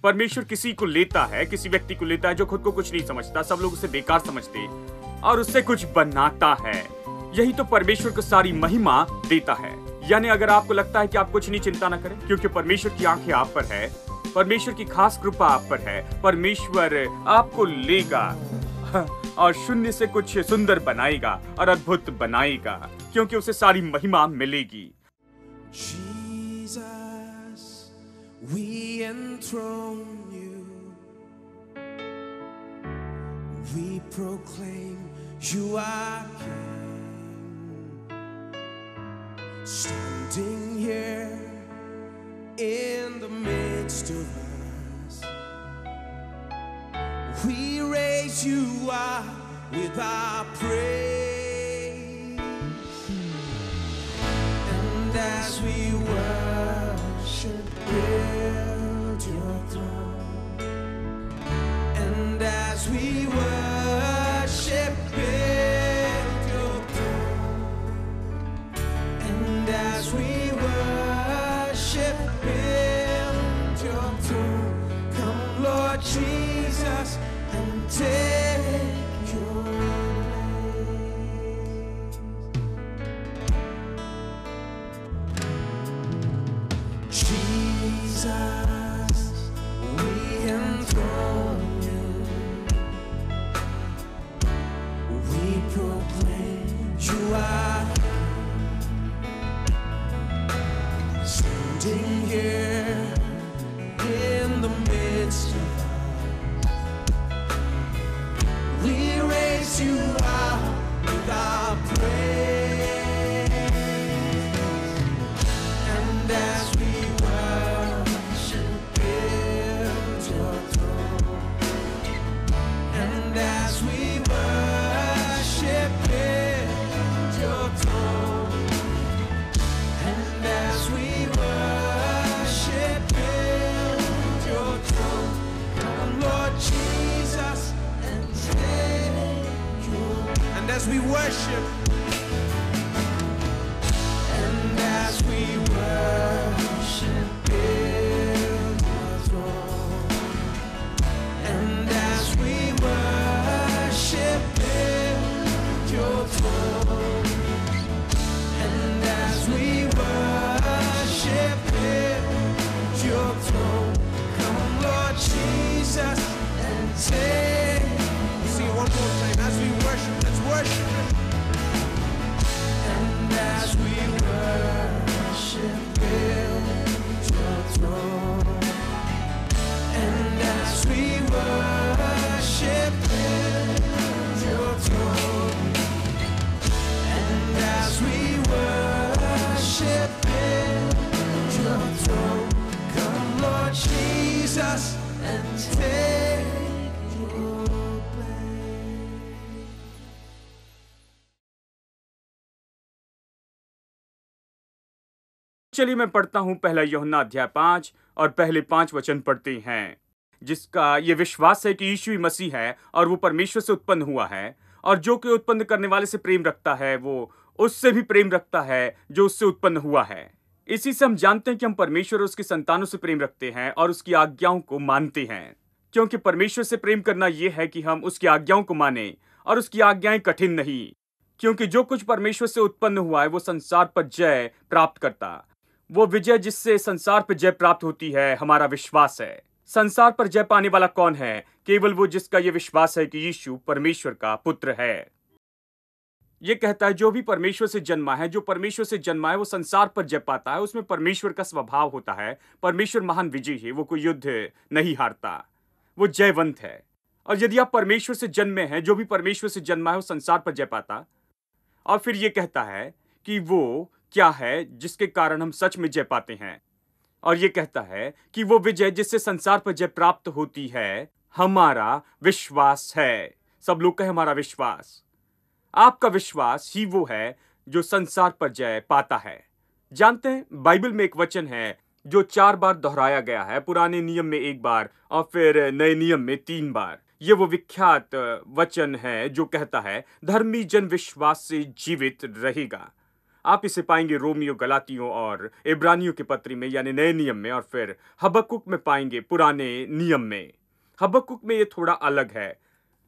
परमेश्वर किसी को लेता है, किसी व्यक्ति को लेता है जो खुद को कुछ नहीं समझता, सब लोग उसे बेकार समझते, और उससे कुछ बनाता है। यही तो परमेश्वर को सारी महिमा देता है। यानी अगर आपको लगता है कि आप कुछ नहीं, चिंता ना करें, क्योंकि परमेश्वर की आंखें आप पर है, परमेश्वर की खास कृपा आप पर है। परमेश्वर आपको लेगा और शून्य से कुछ सुंदर बनाएगा और अद्भुत बनाएगा, क्योंकि उसे सारी महिमा मिलेगी। Jesus, we enthrone you. We proclaim you are King. Standing here in the midst of us, we raise you up with our praise. And as we worship, build your throne. And as we worship, build your throne. And as we worship, build your throne. Come, Lord Jesus, and take your place. Jesus, we enthrone you. We proclaim you are standing here in the midst of us. We raise you up with our praise. And as we worship, build your throne. And as we worship, build your throne. And as we worship, build your throne. Come, Lord Jesus, and take your. And as we worship, and as we worship, build your throne. And as we worship, build your throne. And as we worship, build your throne. Come, Lord Jesus, and take. See it one more time. As we worship, let's worship Him. And as we worship, build your throne. And as we worship, build your throne. And as we worship, build your throne. Come, Lord Jesus, and take your place. चलिए मैं पढ़ता हूँ पहला यूहन्ना अध्याय 5 और पहले 5 वचन पढ़ते हैं, जिसका ये विश्वास है कि यीशु ही मसीह है और वो परमेश्वर से उत्पन्न हुआ है, और जो कोई उत्पन्न करने वाले से प्रेम रखता है वो उससे भी प्रेम रखता है जो उससे उत्पन्न हुआ है। इसी से हम जानते हैं कि हम परमेश्वर और उसकी संतानों से प्रेम रखते हैं और उसकी आज्ञाओं को मानते हैं, क्योंकि परमेश्वर से प्रेम करना यह है कि हम उसकी आज्ञाओं को माने, और उसकी आज्ञाएं कठिन नहीं, क्योंकि जो कुछ परमेश्वर से उत्पन्न हुआ है वो संसार पर जय प्राप्त करता। वो विजय जिससे संसार पर जय प्राप्त होती है हमारा विश्वास है। संसार पर जय पाने वाला कौन है? केवल वो जिसका यह विश्वास है कि यीशु परमेश्वर का पुत्र है। ये कहता है जो भी परमेश्वर से जन्मा है, जो परमेश्वर से जन्मा है वो संसार पर जय पाता है। उसमें परमेश्वर का स्वभाव होता है। परमेश्वर महान विजयी है, वो कोई युद्ध नहीं हारता, वो जयवंत है। और यदि आप परमेश्वर से जन्मे हैं, जो भी परमेश्वर से जन्मा है वो संसार पर जय पाता। और फिर ये कहता है कि वो क्या है जिसके कारण हम सच में जय पाते हैं, और ये कहता है कि वो विजय जिससे संसार पर जय प्राप्त होती है हमारा विश्वास है। सब लोग कहे हमारा विश्वास। आपका विश्वास ही वो है जो संसार पर जय पाता है। जानते हैं बाइबल में एक वचन है जो 4 बार दोहराया गया है, पुराने नियम में 1 बार और फिर नए नियम में 3 बार। ये वो विख्यात वचन है जो कहता है धर्मी जन विश्वास से जीवित रहेगा। आप इसे पाएंगे रोमियो, गलातियों और इब्रानियों के पत्री में यानी नए नियम में, और फिर हबक्कुक में पाएंगे पुराने नियम में। हबक्कुक में ये थोड़ा अलग है।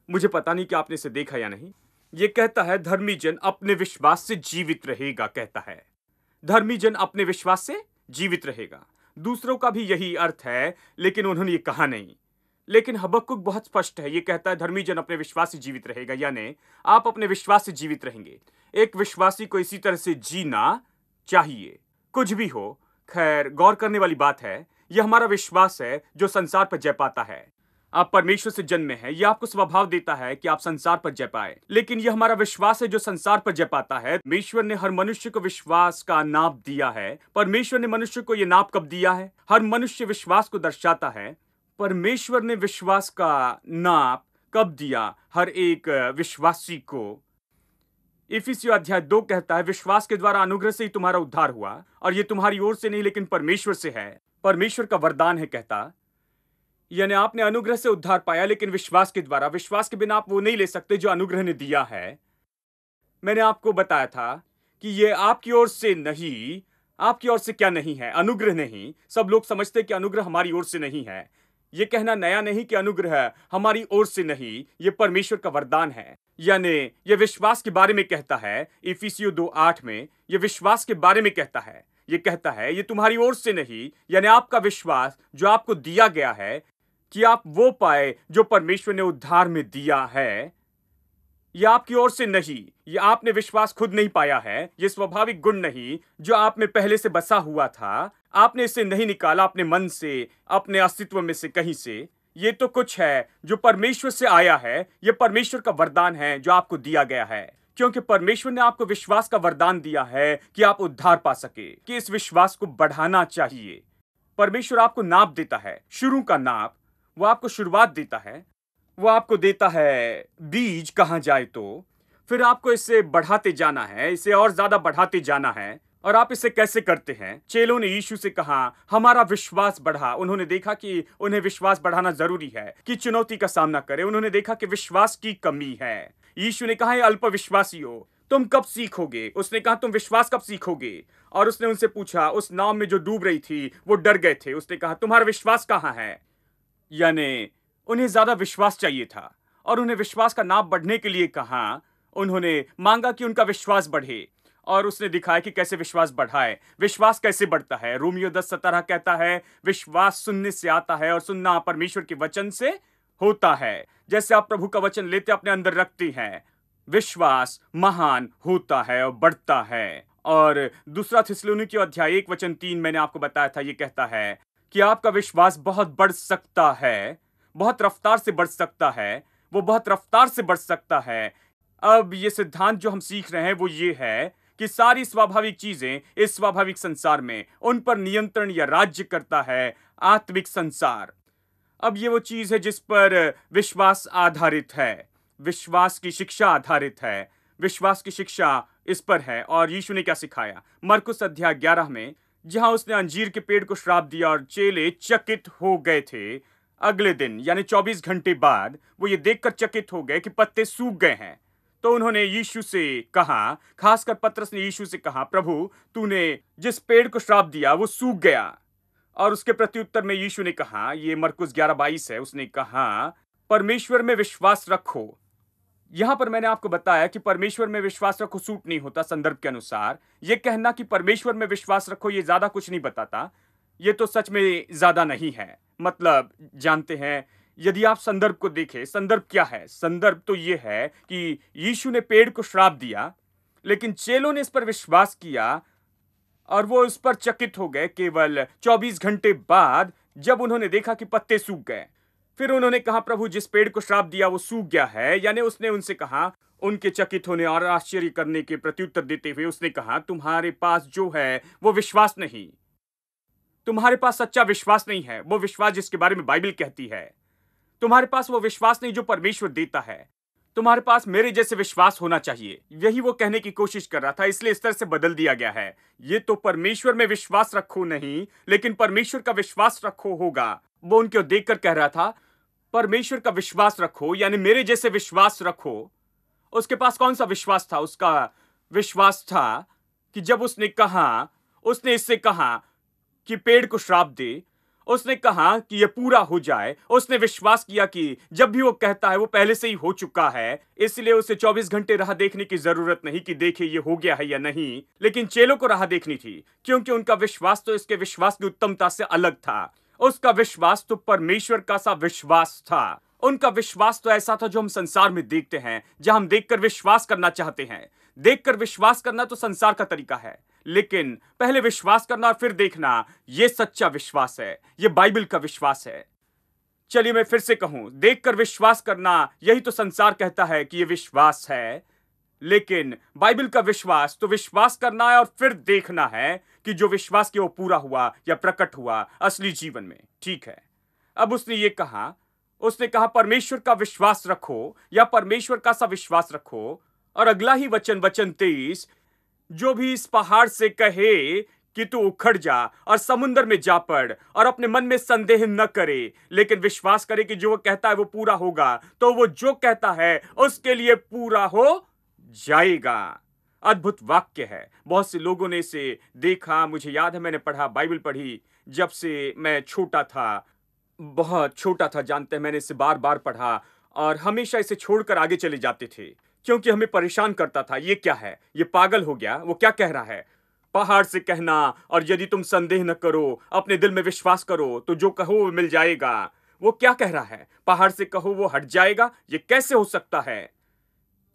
मुझे पता नहीं कि आपने इसे देखा या नहीं। ये कहता है धर्मी जन अपने विश्वास से जीवित रहेगा। कहता है धर्मी जन अपने विश्वास से जीवित रहेगा। दूसरों का भी यही अर्थ है, लेकिन उन्होंने ये कहा नहीं। लेकिन हबक्कुक बहुत स्पष्ट है। ये कहता है धर्मी जन अपने विश्वास से जीवित रहेगा, यानी आप अपने विश्वास से जीवित रहेंगे। एक विश्वासी को इसी तरह से जीना चाहिए, कुछ भी हो। खैर, गौर करने वाली बात है, यह हमारा विश्वास है जो संसार पर जय पाता है। आप परमेश्वर से जन्मे हैं, यह आपको स्वभाव देता है कि आप संसार पर जय पाए। लेकिन यह हमारा विश्वास है जो संसार पर जय पाता है। परमेश्वर ने हर मनुष्य को विश्वास का नाप दिया है। परमेश्वर ने मनुष्य को यह नाप कब दिया है? हर मनुष्य विश्वास को दर्शाता है। परमेश्वर ने विश्वास का नाप कब दिया हर एक विश्वासी को? इफिसियों अध्याय 2 कहता है विश्वास के द्वारा अनुग्रह से ही तुम्हारा उद्धार हुआ, और ये तुम्हारी ओर से नहीं लेकिन परमेश्वर से है। परमेश्वर का वरदान है। कहता यानी आपने अनुग्रह से उद्धार पाया, लेकिन विश्वास के द्वारा। विश्वास के बिना आप वो नहीं ले सकते जो अनुग्रह ने दिया है। मैंने आपको बताया था कि ये आपकी ओर से नहीं। आपकी ओर से क्या नहीं है? अनुग्रह नहीं। सब लोग समझते हैं कि अनुग्रह हमारी ओर से नहीं है। ये कहना नया नहीं कि अनुग्रह हमारी ओर से नहीं, ये परमेश्वर का वरदान है। यानी ये विश्वास के बारे में कहता है। इफिसियों 2:8 में ये विश्वास के बारे में कहता है। ये कहता है ये तुम्हारी ओर से नहीं, यानी आपका विश्वास जो आपको दिया गया है कि आप वो पाए जो परमेश्वर ने उद्धार में दिया है। यह आपकी ओर से नहीं। ये आपने विश्वास खुद नहीं पाया है। ये स्वाभाविक गुण नहीं जो आप में पहले से बसा हुआ था। आपने इसे नहीं निकाला अपने मन से, अपने अस्तित्व में से कहीं से। ये तो कुछ है जो परमेश्वर से आया है। ये परमेश्वर का वरदान है जो आपको दिया गया है, क्योंकि परमेश्वर ने आपको विश्वास का वरदान दिया है कि आप उद्धार पा सके। कि इस विश्वास को बढ़ाना चाहिए। परमेश्वर आपको नाप देता है, शुरू का नाप। वो आपको शुरुआत देता है। वो आपको देता है बीज कहाँ जाए तो फिर आपको इसे बढ़ाते जाना है, इसे और ज्यादा बढ़ाते जाना है। और आप इसे कैसे करते हैं? चेलों ने यीशु से कहा हमारा विश्वास बढ़ा। उन्होंने देखा कि उन्हें विश्वास बढ़ाना जरूरी है कि चुनौती का सामना करें। उन्होंने देखा कि विश्वास की कमी है। यीशु ने कहा अल्प विश्वासियों, तुम कब सीखोगे? उसने कहा तुम विश्वास कब सीखोगे? और उसने उनसे पूछा, उस नाव में जो डूब रही थी वो डर गए थे। उसने कहा तुम्हारा विश्वास कहाँ है? यानी उन्हें ज्यादा विश्वास चाहिए था, और उन्हें विश्वास का नाप बढ़ने के लिए कहा। उन्होंने मांगा कि उनका विश्वास बढ़े, और उसने दिखाया कि कैसे विश्वास बढ़ाए। विश्वास कैसे बढ़ता है? रोमियो 10:17 कहता है विश्वास सुनने से आता है, और सुनना परमेश्वर के वचन से होता है। जैसे आप प्रभु का वचन लेते अपने अंदर रखते हैं, विश्वास महान होता है और बढ़ता है। और दूसरा थिस्सलुनीकियों अध्याय 1:3 मैंने आपको बताया था। ये कहता है कि आपका विश्वास बहुत बढ़ सकता है, बहुत रफ्तार से बढ़ सकता है। वो बहुत रफ्तार से बढ़ सकता है। अब ये सिद्धांत जो हम सीख रहे हैं वो ये है कि सारी स्वाभाविक चीजें इस स्वाभाविक संसार में उन पर नियंत्रण या राज्य करता है आत्मिक संसार। अब ये वो चीज है जिस पर विश्वास आधारित है, विश्वास की शिक्षा आधारित है। विश्वास की शिक्षा इस पर है। और यीशु ने क्या सिखाया? मरकुस अध्याय 11 में, जहां उसने अंजीर के पेड़ को श्राप दिया और चेले चकित हो गए थे। अगले दिन यानी 24 घंटे बाद वो ये देखकर चकित हो गए कि पत्ते सूख गए हैं। तो उन्होंने यीशु से कहा, खासकर पतरस ने यीशु से कहा, प्रभु तूने जिस पेड़ को श्राप दिया वो सूख गया। और उसके प्रत्युत्तर में यीशु ने कहा, ये मरकुस 11:22 है, उसने कहा परमेश्वर में विश्वास रखो। यहां पर मैंने आपको बताया कि परमेश्वर में विश्वास रखो सूट नहीं होता संदर्भ के अनुसार। यह कहना कि परमेश्वर में विश्वास रखो ये ज्यादा कुछ नहीं बताता। ये तो सच में ज्यादा नहीं है। मतलब जानते हैं, यदि आप संदर्भ को देखें, संदर्भ क्या है? संदर्भ तो यह है कि यीशु ने पेड़ को श्राप दिया, लेकिन चेलों ने इस पर विश्वास किया और वो उस पर चकित हो गए केवल 24 घंटे बाद, जब उन्होंने देखा कि पत्ते सूख गए। फिर उन्होंने कहा, प्रभु जिस पेड़ को श्राप दिया वो सूख गया है। यानी उसने उनसे कहा, उनके चकित होने और आश्चर्य करने के प्रत्युत्तर देते हुए उसने कहा, तुम्हारे पास जो है वो विश्वास नहीं, तुम्हारे पास सच्चा विश्वास नहीं है। वो विश्वास जिसके बारे में बाइबल कहती है। तुम्हारे पास वो विश्वास नहीं जो परमेश्वर देता है। तुम्हारे पास मेरे जैसे विश्वास होना चाहिए। यही वो कहने की कोशिश कर रहा था, इसलिए इस तरह से बदल दिया गया है। ये तो परमेश्वर में विश्वास रखो नहीं, लेकिन परमेश्वर का विश्वास रखो होगा। वो उनको देखकर कह रहा था, परमेश्वर का विश्वास रखो, यानी मेरे जैसे विश्वास रखो। उसके पास कौन सा विश्वास था? उसका विश्वास था कि जब उसने इससे कहा कि पेड़ को श्राप दे, उसने कहा कि यह पूरा हो जाए। उसने विश्वास किया कि जब भी वो कहता है वो पहले से ही हो चुका है, इसलिए उसे 24 घंटे राह देखने की जरूरत नहीं कि देखे ये हो गया है या नहीं। लेकिन चेलों को राह देखनी थी, क्योंकि उनका विश्वास तो इसके विश्वास की उत्तमता से अलग था। उसका विश्वास तो परमेश्वर का सा विश्वास था। उनका विश्वास तो ऐसा था जो हम संसार में देखते हैं, जहां हम देखकर विश्वास करना चाहते हैं। देखकर विश्वास करना तो संसार का तरीका है, लेकिन पहले विश्वास करना और फिर देखना, यह सच्चा विश्वास है, यह बाइबल का विश्वास है। चलिए मैं फिर से कहूं, देखकर विश्वास करना, यही तो संसार कहता है कि यह विश्वास है। लेकिन बाइबल का विश्वास तो विश्वास करना है और फिर देखना है कि जो विश्वास किया वो पूरा हुआ या प्रकट हुआ असली जीवन में। ठीक है, अब उसने कहा परमेश्वर का विश्वास रखो या परमेश्वर का सा विश्वास रखो। और अगला ही वचन 23, जो भी इस पहाड़ से कहे कि तू उखड़ जा और समुद्र में जा पड़ और अपने मन में संदेह न करे, लेकिन विश्वास करे कि जो वो कहता है वो पूरा होगा, तो वो जो कहता है उसके लिए पूरा हो जाएगा। अद्भुत वाक्य है। बहुत से लोगों ने इसे देखा। मुझे याद है, मैंने पढ़ा, बाइबल पढ़ी जब से मैं छोटा था, बहुत छोटा था, जानते हैं। मैंने इसे बार बार पढ़ा और हमेशा इसे छोड़कर आगे चले जाते थे, क्योंकि हमें परेशान करता था। ये क्या है? ये पागल हो गया? वो क्या कह रहा है? पहाड़ से कहना, और यदि तुम संदेह न करो, अपने दिल में विश्वास करो, तो जो कहो वो मिल जाएगा। वो क्या कह रहा है? पहाड़ से कहो वो हट जाएगा? ये कैसे हो सकता है?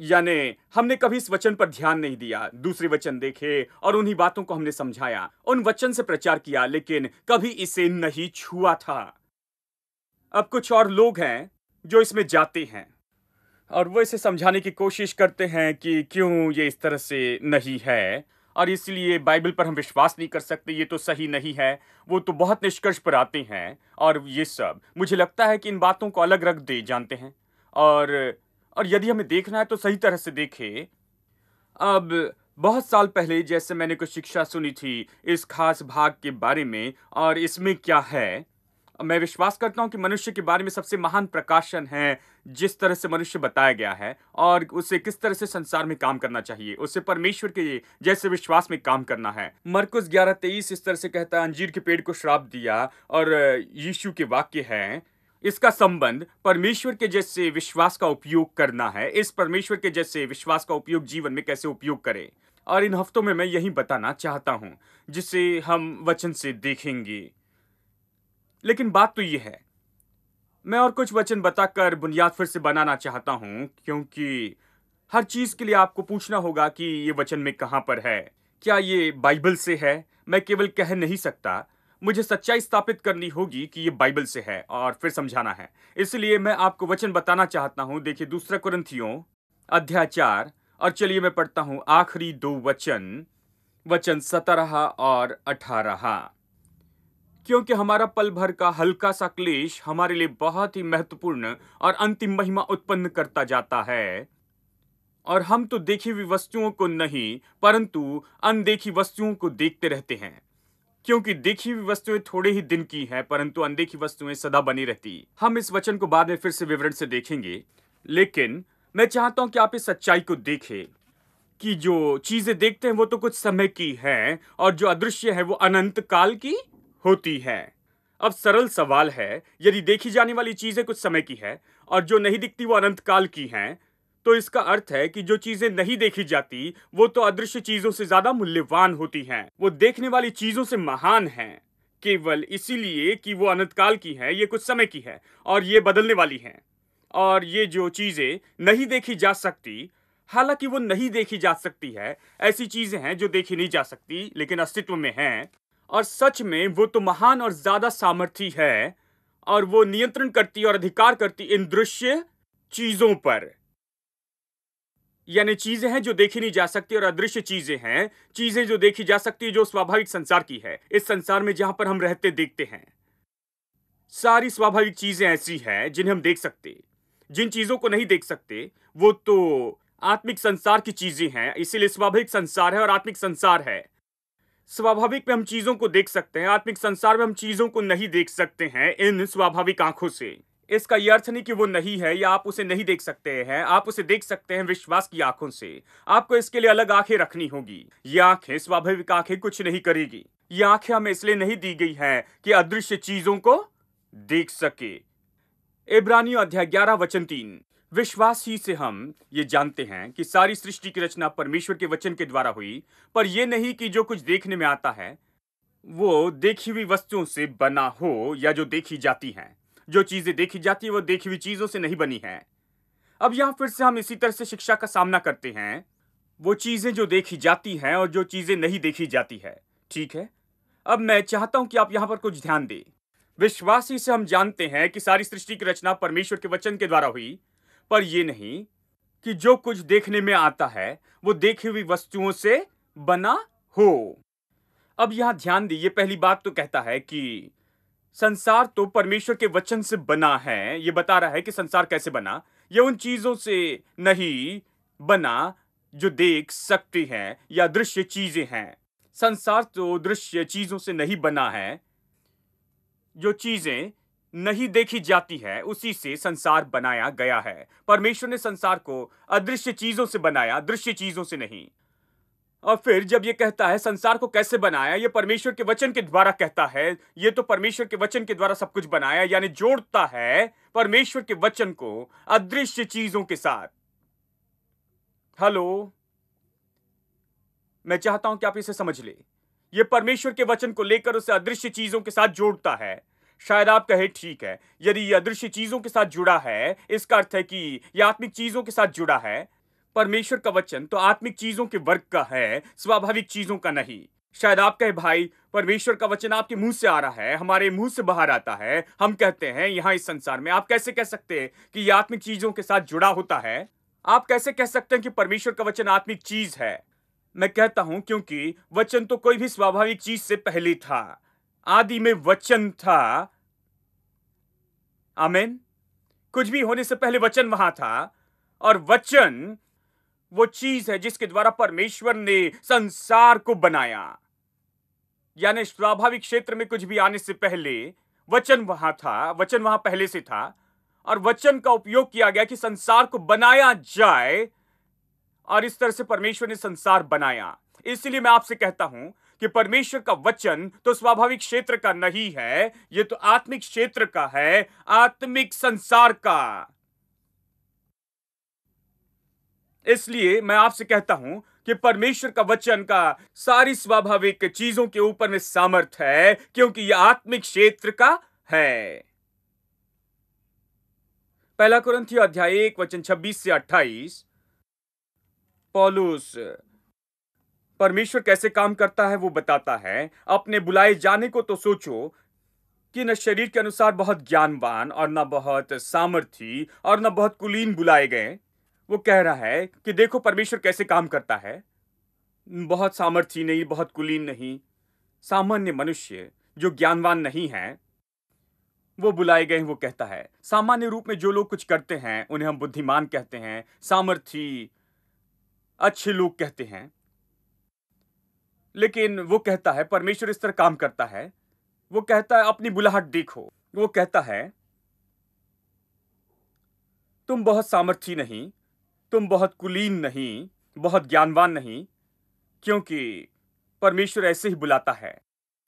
यानी हमने कभी इस वचन पर ध्यान नहीं दिया। दूसरे वचन देखे और उन्हीं बातों को हमने समझाया, उन वचन से प्रचार किया, लेकिन कभी इसे नहीं छुआ था। अब कुछ और लोग हैं जो इसमें जाते हैं और वो इसे समझाने की कोशिश करते हैं कि क्यों ये इस तरह से नहीं है, और इसलिए बाइबल पर हम विश्वास नहीं कर सकते, ये तो सही नहीं है। वो तो बहुत निष्कर्ष पर आते हैं और ये सब, मुझे लगता है कि इन बातों को अलग रख दे जानते हैं। और यदि हमें देखना है तो सही तरह से देखें। अब बहुत साल पहले जैसे मैंने कुछ शिक्षा सुनी थी इस खास भाग के बारे में, और इसमें क्या है, मैं विश्वास करता हूं कि मनुष्य के बारे में सबसे महान प्रकाशन है जिस तरह से मनुष्य बताया गया है और उसे किस तरह से संसार में काम करना चाहिए, उसे परमेश्वर के जैसे विश्वास में काम करना है। मरकुस 11:23 इस तरह से कहता है, अंजीर के पेड़ को श्राप दिया, और यीशु के वाक्य है, इसका संबंध परमेश्वर के जैसे विश्वास का उपयोग करना है। इस परमेश्वर के जैसे विश्वास का उपयोग जीवन में कैसे उपयोग करें, और इन हफ्तों में मैं यही बताना चाहता हूं, जिसे हम वचन से देखेंगे। लेकिन बात तो ये है, मैं और कुछ वचन बताकर बुनियाद फिर से बनाना चाहता हूं, क्योंकि हर चीज के लिए आपको पूछना होगा कि ये वचन में कहां पर है, क्या ये बाइबल से है। मैं केवल कह नहीं सकता, मुझे सच्चाई स्थापित करनी होगी कि ये बाइबल से है और फिर समझाना है। इसलिए मैं आपको वचन बताना चाहता हूं। देखिए 2 कुरिन्थियों अध्याय 4, और चलिए मैं पढ़ता हूं आखिरी 2 वचन 17 और 18। क्योंकि हमारा पल भर का हल्का सा क्लेश हमारे लिए बहुत ही महत्वपूर्ण और अंतिम महिमा उत्पन्न करता जाता है, और हम तो देखी हुई वस्तुओं को नहीं परंतु अनदेखी वस्तुओं को देखते रहते हैं। क्योंकि देखी हुई वस्तुएं थोड़े ही दिन की हैं, परंतु अनदेखी वस्तुएं सदा बनी रहती। हम इस वचन को बाद में फिर से विवरण से देखेंगे, लेकिन मैं चाहता हूं कि आप इस सच्चाई को देखें कि जो चीजें देखते हैं वो तो कुछ समय की हैं, और जो अदृश्य है वो अनंत काल की होती है। अब सरल सवाल है, यदि देखी जाने वाली चीजें कुछ समय की है और जो नहीं दिखती वो अनंत काल की हैं, तो इसका अर्थ है कि जो चीजें नहीं देखी जाती वो तो अदृश्य चीजों से ज्यादा मूल्यवान होती हैं। वो देखने वाली चीजों से महान हैं, केवल इसीलिए कि वो अनंत काल की है, ये कुछ समय की है और ये बदलने वाली हैं। और ये जो चीजें नहीं देखी जा सकती, हालांकि वो नहीं देखी जा सकती है, ऐसी चीजें हैं जो देखी नहीं जा सकती लेकिन अस्तित्व में हैं, और सच में वो तो महान और ज्यादा सामर्थी है, और वो नियंत्रण करती और अधिकार करती इन दृश्य चीजों पर। यानी चीजें हैं जो देखी नहीं जा सकती और अदृश्य चीजें हैं, चीजें जो देखी जा सकती है, जो स्वाभाविक संसार की है, इस संसार में जहां पर हम रहते देखते हैं। सारी स्वाभाविक चीजें ऐसी हैं जिन्हें हम देख सकते। जिन चीजों को नहीं देख सकते वो तो आत्मिक संसार की चीजें हैं, इसीलिए स्वाभाविक संसार है और आत्मिक संसार है। स्वाभाविक में हम चीजों को देख सकते हैं, आत्मिक संसार में हम चीजों को नहीं देख सकते हैं इन स्वाभाविक आंखों से। इसका यह अर्थ नहीं कि वो नहीं है या आप उसे नहीं देख सकते हैं। आप उसे देख सकते हैं विश्वास की आंखों से। आपको इसके लिए अलग आंखें रखनी होगी। ये आंखें स्वाभाविक आंखें कुछ नहीं करेगी। ये आंखें हमें इसलिए नहीं दी गई हैं कि अदृश्य चीजों को देख सके। इब्रानियों अध्याय 11 वचन 3। विश्वास ही से हम ये जानते हैं कि सारी सृष्टि की रचना परमेश्वर के वचन के द्वारा हुई, पर यह नहीं कि जो कुछ देखने में आता है वो देखी हुई वस्तुओं से बना हो या जो देखी जाती हैं। जो चीजें देखी जाती है वो देखी हुई चीजों से नहीं बनी है। अब यहां फिर से हम इसी तरह से शिक्षा का सामना करते हैं। वो चीजें जो देखी जाती हैं और जो चीजें नहीं देखी जाती है। ठीक है, अब मैं चाहता हूं कि आप यहां पर कुछ ध्यान दें। विश्वासी से हम जानते हैं कि सारी सृष्टि की रचना परमेश्वर के वचन के द्वारा हुई, पर यह नहीं कि जो कुछ देखने में आता है वो देखी हुई वस्तुओं से बना हो। अब यहां ध्यान दी, ये पहली बात तो कहता है कि संसार तो परमेश्वर के वचन से बना है। ये बता रहा है कि संसार कैसे बना। ये उन चीजों से नहीं बना जो देख सकती हैं या दृश्य चीजें हैं। संसार तो दृश्य चीजों से नहीं बना है। जो चीजें नहीं देखी जाती है उसी से संसार बनाया गया है। परमेश्वर ने संसार को अदृश्य चीजों से बनाया, दृश्य चीजों से नहीं। और फिर जब ये कहता है संसार को कैसे बनाया, ये परमेश्वर के वचन के द्वारा कहता है। ये तो परमेश्वर के वचन के द्वारा सब कुछ बनाया, यानी जोड़ता है परमेश्वर के वचन को अदृश्य चीजों के साथ। हेलो, मैं चाहता हूं कि आप इसे समझ ले। ये परमेश्वर के वचन को लेकर उसे अदृश्य चीजों के साथ जोड़ता है। शायद आप कहे ठीक है, यदि ये अदृश्य चीजों के साथ जुड़ा है, इसका अर्थ है कि यह आत्मिक चीजों के साथ जुड़ा है। परमेश्वर का वचन तो आत्मिक चीजों के वर्ग का है, स्वाभाविक चीजों का नहीं। शायद आप कहे भाई, परमेश्वर का वचन आपके मुंह से आ रहा है, हमारे मुंह से बाहर आता है। हम कहते हैं यहां इस संसार में। आप कैसे कह सकते हैं कि यह आत्मिक चीजों के साथ जुड़ा होता है? आप कैसे कह सकते हैं कि परमेश्वर का वचन आत्मिक चीज है? मैं कहता हूं क्योंकि वचन तो कोई भी स्वाभाविक चीज से पहले था। आदि में वचन था। आमीन। कुछ भी होने से पहले वचन वहां था, और वचन वो चीज है जिसके द्वारा परमेश्वर ने संसार को बनाया। यानी स्वाभाविक क्षेत्र में कुछ भी आने से पहले वचन वहां था, वचन वहां पहले से था, और वचन का उपयोग किया गया कि संसार को बनाया जाए, और इस तरह से परमेश्वर ने संसार बनाया। इसलिए मैं आपसे कहता हूं कि परमेश्वर का वचन तो स्वाभाविक क्षेत्र का नहीं है, यह तो आत्मिक क्षेत्र का है, आत्मिक संसार का। इसलिए मैं आपसे कहता हूं कि परमेश्वर का वचन का सारी स्वाभाविक चीजों के ऊपर में सामर्थ है, क्योंकि यह आत्मिक क्षेत्र का है। पहला कुरिन्थियों अध्याय 1 वचन 26 से 28। पौलुस परमेश्वर कैसे काम करता है वो बताता है। अपने बुलाए जाने को तो सोचो कि न शरीर के अनुसार बहुत ज्ञानवान और न बहुत सामर्थी और न बहुत कुलीन बुलाए गए। वो कह रहा है कि देखो परमेश्वर कैसे काम करता है। बहुत सामर्थी नहीं, बहुत कुलीन नहीं, सामान्य मनुष्य जो ज्ञानवान नहीं है वो बुलाए गए हैं। वो कहता है सामान्य रूप में जो लोग कुछ करते हैं उन्हें हम बुद्धिमान कहते हैं, सामर्थी, अच्छे लोग कहते हैं। लेकिन वो कहता है परमेश्वर इस तरह काम करता है। वो कहता है अपनी बुलाहट देखो। वो कहता है तुम बहुत सामर्थी नहीं, तुम बहुत कुलीन नहीं, बहुत ज्ञानवान नहीं, क्योंकि परमेश्वर ऐसे ही बुलाता है।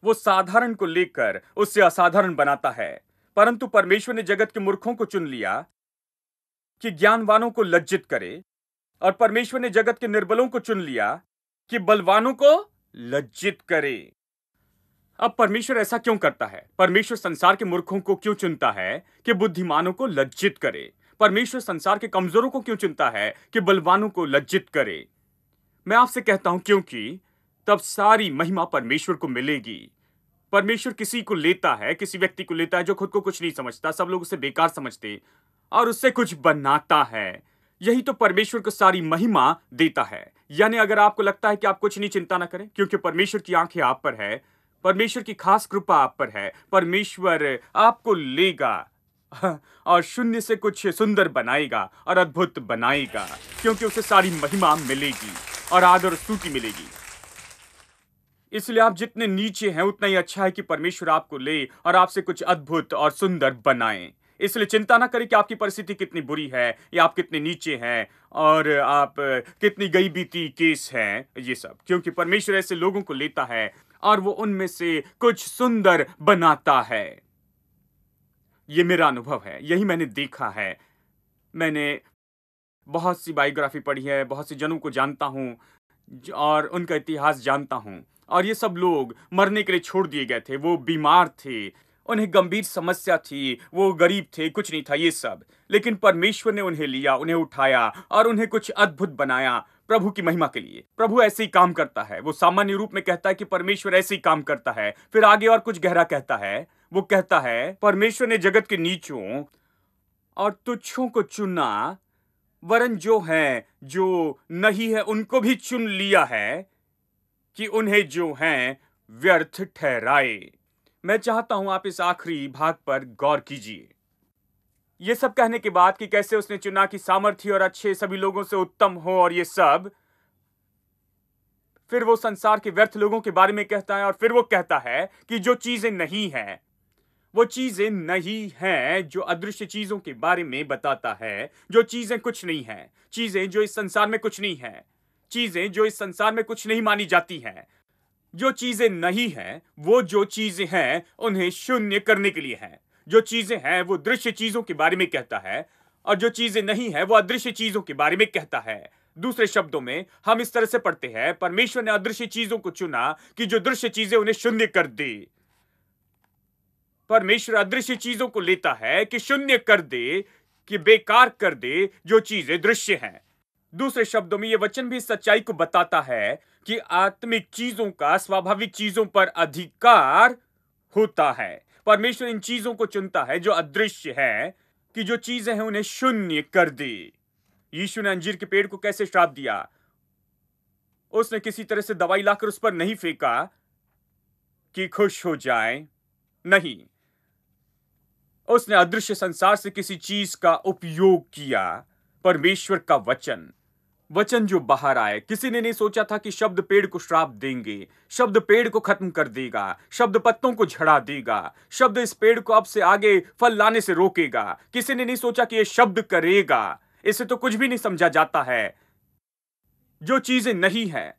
वो साधारण को लेकर उससे असाधारण बनाता है। परंतु परमेश्वर ने जगत के मूर्खों को चुन लिया कि ज्ञानवानों को लज्जित करे, और परमेश्वर ने जगत के निर्बलों को चुन लिया कि बलवानों को लज्जित करे। अब परमेश्वर ऐसा क्यों करता है? परमेश्वर संसार के मूर्खों को क्यों चुनता है कि बुद्धिमानों को लज्जित करे? परमेश्वर संसार के कमजोरों को क्यों चुनता है कि बलवानों को लज्जित करे? मैं आपसे कहता हूं क्योंकि तब सारी महिमा परमेश्वर को मिलेगी। परमेश्वर किसी को लेता है, किसी व्यक्ति को लेता है जो खुद को कुछ नहीं समझता, सब लोग उसे बेकार समझते, और उससे कुछ बनाता है। यही तो परमेश्वर को सारी महिमा देता है। यानी अगर आपको लगता है कि आप कुछ नहीं, चिंता ना करें, क्योंकि परमेश्वर की आंखें आप पर है, परमेश्वर की खास कृपा आप पर है। परमेश्वर आपको लेगा और शून्य से कुछ सुंदर बनाएगा और अद्भुत बनाएगा, क्योंकि उसे सारी महिमा मिलेगी और आदर और स्तुति मिलेगी। इसलिए आप जितने नीचे हैं उतना ही अच्छा है कि परमेश्वर आपको ले और आपसे कुछ अद्भुत और सुंदर बनाए। इसलिए चिंता ना करें कि आपकी परिस्थिति कितनी बुरी है या आप कितने नीचे हैं और आप कितनी गई बीती केस हैं, ये सब, क्योंकि परमेश्वर ऐसे लोगों को लेता है और वो उनमें से कुछ सुंदर बनाता है। ये मेरा अनुभव है, यही मैंने देखा है। मैंने बहुत सी बायोग्राफी पढ़ी है, बहुत से जनों को जानता हूं और उनका इतिहास जानता हूं, और ये सब लोग मरने के लिए छोड़ दिए गए थे। वो बीमार थे, उन्हें गंभीर समस्या थी, वो गरीब थे, कुछ नहीं था ये सब, लेकिन परमेश्वर ने उन्हें लिया, उन्हें उठाया और उन्हें कुछ अद्भुत बनाया प्रभु की महिमा के लिए। प्रभु ऐसे ही काम करता है। वो सामान्य रूप में कहता है कि परमेश्वर ऐसे ही काम करता है, फिर आगे और कुछ गहरा कहता है। वो कहता है परमेश्वर ने जगत के नीचों और तुच्छों को चुना, वरन जो है जो नहीं है उनको भी चुन लिया है कि उन्हें जो हैं व्यर्थ ठहराए। मैं चाहता हूं आप इस आखिरी भाग पर गौर कीजिए। ये सब कहने के बाद कि कैसे उसने चुना कि सामर्थी और अच्छे सभी लोगों से उत्तम हो और ये सब, फिर वो संसार के व्यर्थ लोगों के बारे में कहता है और फिर वो कहता है कि जो चीजें नहीं हैं, वो चीजें नहीं हैं जो अदृश्य चीजों के बारे में बताता है। जो चीजें कुछ नहीं हैं, चीजें जो इस संसार में कुछ नहीं हैं, चीजें जो इस संसार में कुछ नहीं मानी जाती हैं, जो चीजें नहीं हैं वो जो चीजें हैं उन्हें शून्य करने के लिए हैं। जो चीजें हैं वो दृश्य चीजों के बारे में कहता है और जो चीजें नहीं है वो अदृश्य चीजों के बारे में कहता है। दूसरे शब्दों में हम इस तरह से पढ़ते हैं, परमेश्वर ने अदृश्य चीजों को चुना कि जो दृश्य चीजें उन्हें शून्य कर दे। परमेश्वर अदृश्य चीजों को लेता है कि शून्य कर दे, कि बेकार कर दे जो चीजें दृश्य हैं। दूसरे शब्दों में यह वचन भी सच्चाई को बताता है कि आत्मिक चीजों का स्वाभाविक चीजों पर अधिकार होता है। परमेश्वर इन चीजों को चुनता है जो अदृश्य है, कि जो चीजें हैं उन्हें शून्य कर दे। यीशु ने अंजीर के पेड़ को कैसे श्राप दिया? उसने किसी तरह से दवाई लाकर उस पर नहीं फेंका कि खुश हो जाए, नहीं, उसने अदृश्य संसार से किसी चीज का उपयोग किया, परमेश्वर का वचन जो बाहर आए। किसी ने नहीं सोचा था कि शब्द पेड़ को श्राप देंगे, शब्द पेड़ को खत्म कर देगा, शब्द पत्तों को झड़ा देगा, शब्द इस पेड़ को अब से आगे फल लाने से रोकेगा। किसी ने नहीं सोचा कि यह शब्द करेगा। इसे तो कुछ भी नहीं समझा जाता है। जो चीजें नहीं है,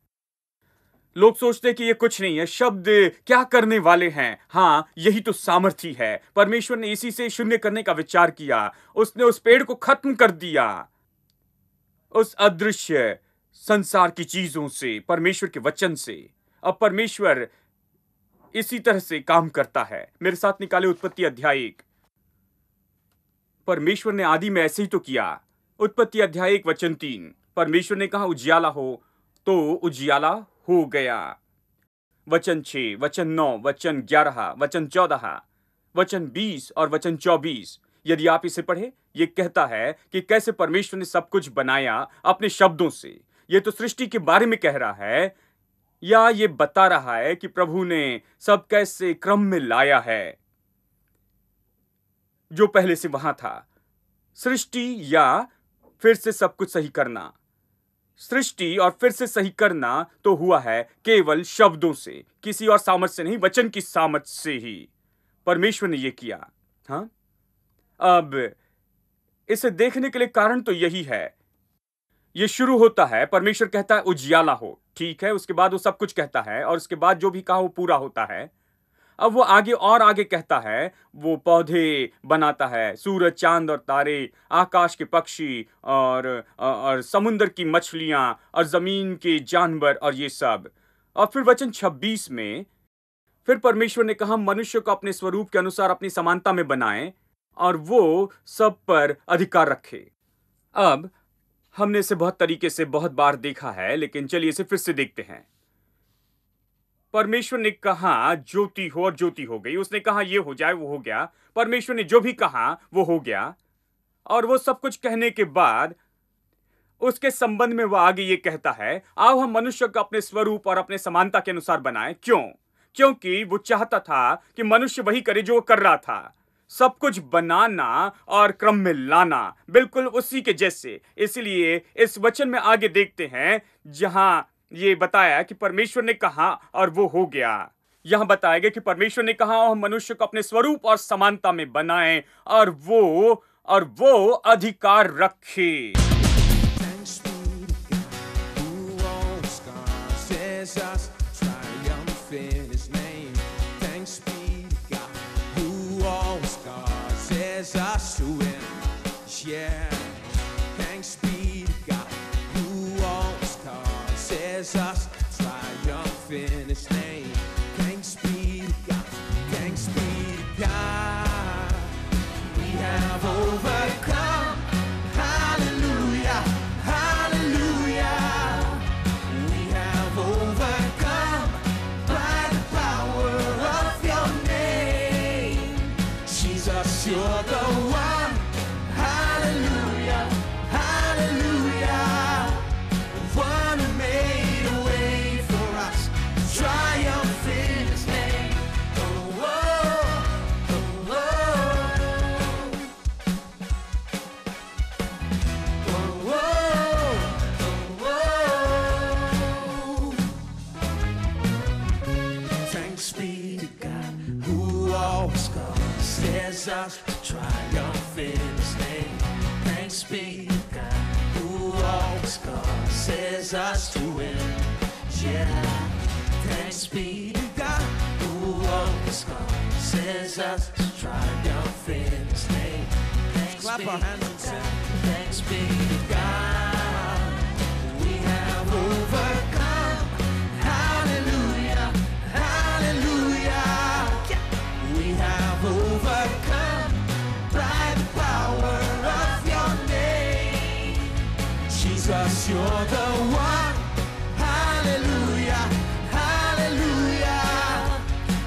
लोग सोचते हैं कि ये कुछ नहीं है, शब्द क्या करने वाले हैं। हां, यही तो सामर्थी है। परमेश्वर ने इसी से शून्य करने का विचार किया। उसने उस पेड़ को खत्म कर दिया, उस अदृश्य संसार की चीजों से, परमेश्वर के वचन से। अब परमेश्वर इसी तरह से काम करता है। मेरे साथ निकाले उत्पत्ति अध्याय 1। परमेश्वर ने आदि में ऐसे ही तो किया। उत्पत्ति अध्याय 1 वचन 3, परमेश्वर ने कहा उजियाला हो, तो उजियाला हो गया। वचन 6, वचन 9, वचन 11, वचन 14, वचन 20 और वचन 24। यदि आप इसे पढ़े, यह कहता है कि कैसे परमेश्वर ने सब कुछ बनाया अपने शब्दों से। यह तो सृष्टि के बारे में कह रहा है, या यह बता रहा है कि प्रभु ने सब कैसे क्रम में लाया है जो पहले से वहां था। सृष्टि या फिर से सब कुछ सही करना, सृष्टि और फिर से सही करना तो हुआ है केवल शब्दों से, किसी और सामर्थ से नहीं, वचन की सामर्थ से ही परमेश्वर ने यह किया। हाँ, अब इसे देखने के लिए कारण तो यही है। यह शुरू होता है, परमेश्वर कहता है उजियाला हो, ठीक है, उसके बाद वो सब कुछ कहता है और उसके बाद जो भी कहा वो पूरा होता है। अब वो आगे और आगे कहता है, वो पौधे बनाता है, सूरज, चांद और तारे, आकाश के पक्षी और समुद्र की मछलियां और जमीन के जानवर और ये सब। और फिर वचन 26 में फिर परमेश्वर ने कहा मनुष्य को अपने स्वरूप के अनुसार अपनी समानता में बनाएं और वो सब पर अधिकार रखे। अब हमने इसे बहुत तरीके से बहुत बार देखा है, लेकिन चलिए इसे फिर से देखते हैं। परमेश्वर ने कहा ज्योति हो और ज्योति हो गई। उसने कहा ये हो जाए, वो हो गया। परमेश्वर ने जो भी कहा वो हो गया। और वो सब कुछ कहने के बाद उसके संबंध में वह आगे ये कहता है, आओ हम मनुष्य को अपने स्वरूप और अपने समानता के अनुसार बनाएं। क्यों? क्योंकि वो चाहता था कि मनुष्य वही करे जो वो कर रहा था, सब कुछ बनाना और क्रम में लाना, बिल्कुल उसी के जैसे। इसलिए इस वचन में आगे देखते हैं जहां ये बताया कि परमेश्वर ने कहा और वो हो गया। यहां बताया गया कि परमेश्वर ने कहा हम मनुष्य को अपने स्वरूप और समानता में बनाएं और वो अधिकार रखे। Thanks be to God who always causes us triumph in His name. Thanks be to God who always causes us to win. Yeah. Thanks be to God who always causes us triumph in His name. Thanks be to God. Thanks be to God. We have overcome. Hallelujah. Hallelujah. We have overcome by the power of your name. Jesus, you're the one. Hallelujah. Hallelujah. One who made a way for us. Triumph in His name. Oh, oh, oh, oh. Oh, oh, oh. Thanks be to God who always causes us to triumph in His name. Thanks be to God who always causes us to win. Yeah. Thanks be to God who always causes us to triumph in His name. Thanks Clap our hands and sing. Thanks be to God. We have overcome. Hallelujah. Hallelujah. We have overcome by the power of your name. Jesus, you're the one. Hallelujah. Hallelujah.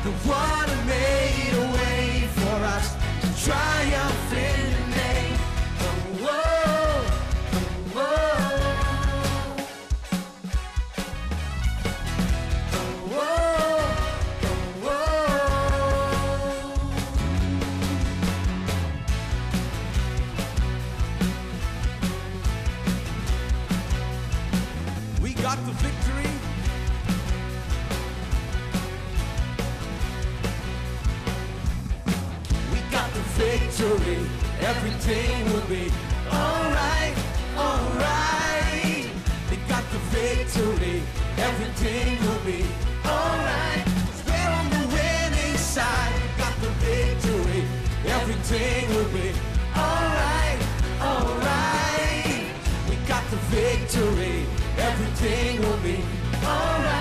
The one who made a way for us to triumph in your name. Oh, oh, oh, oh, oh, oh. We got the victory. We got the victory. Everything will be alright, alright. We got the victory. Everything will be alright. We're on the winning side. We got the victory. Everything will be alright, alright. We got the victory. Everything will be alright.